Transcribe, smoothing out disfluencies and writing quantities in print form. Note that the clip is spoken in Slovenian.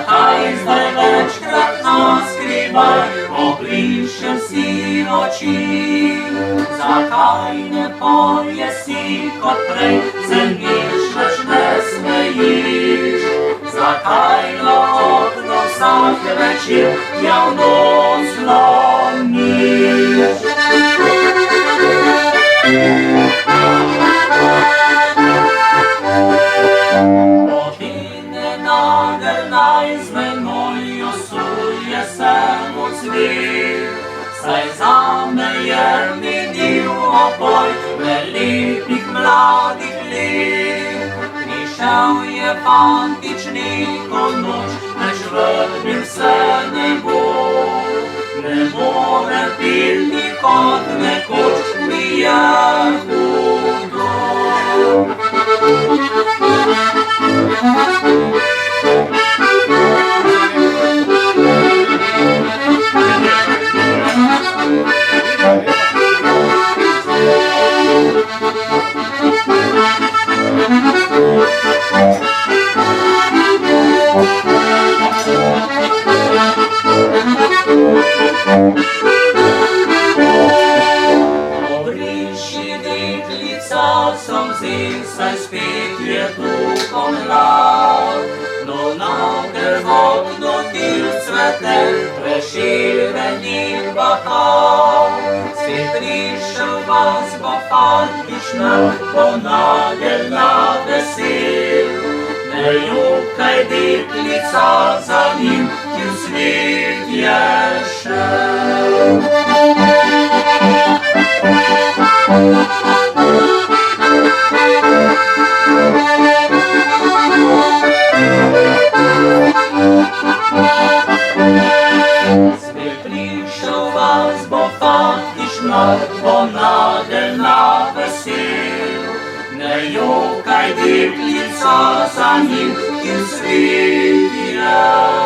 zakaj zdaj večkrat naskrivaj obrišem si oči? Zakaj ne pojesi kot prej, se nič več ne smejiš? Zakaj na okno vsak večer javno zlomiš? Odine nagel naj z menoj osuje se mu cvil, saj zame je minil oboj velikih mladih let. Prišel je fantič neko noč, več vrnil se ne bo. Ne more biti kot nekoč, mi je hudo. Obriši deklica solzi, saj spet je tukaj mlad. No nagel v okno ti cvete, preširjenih bahal. Spet prišel vas bo fantična, bo nagel na vesel. Ne jokaj deklica za njim, ki v svet je šel. Spet prišel vas bo fantična, bo nagel na vesel. Ne jokaj deklica za njim, ki v svet je